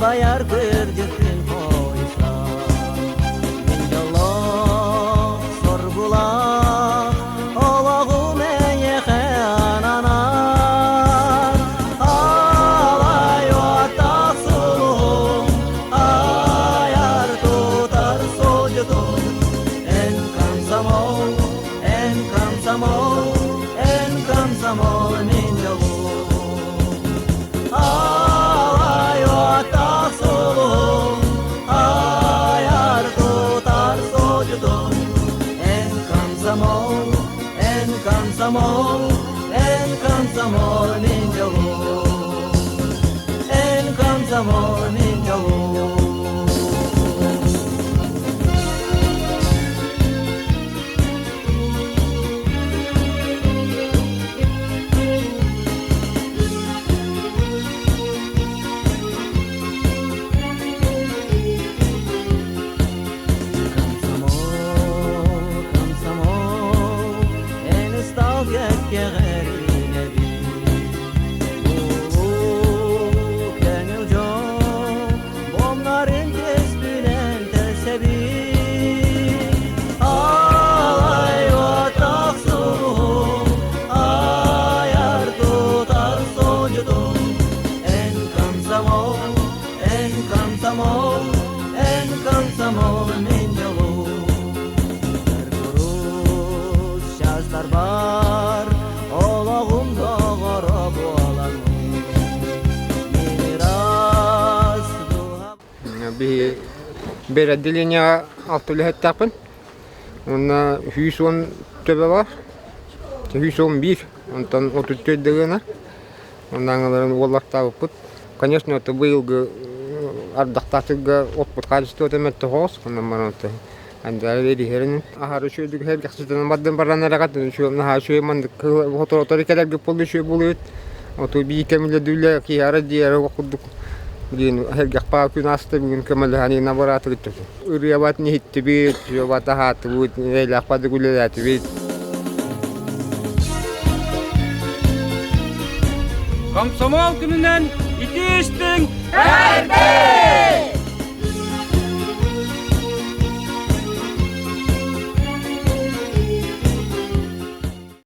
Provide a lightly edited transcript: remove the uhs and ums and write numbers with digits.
bayar kırcıkın hoysa Minjalo sorbula Olahu meye kheananar Alay vatak sulum Ayar tutar sojudum En kamsamol Minjalo Alay vatak sulum Ayar tutar sojudum En kamsamol Minjalo En kamsamol Minjalo En kamsamol Minjalo Kurus şazlar var Olağımda qarab olanım Miras duha Bir отделение автолет tapın. Onda 110 töbe var. 111. Ondan 34 degene. Ondan alırım ollar tapıp. Конечно, это был ардактатыга отпут качество теметте хос, ондан баранты. Андары дигерин ахары шөйдүг хер гаксытын баддан баранара катын шө на шөй манд фото келерге полду шөй болует. Ото би кемиле дүле ки ара диара окудук. Дин хер гакпа күн асты бүгүн кемеле хани набарат гитте. Үрябат не хитти би жобата хат бут эла кпады гулелат би. Комсомол gününden iti istin. Erbe!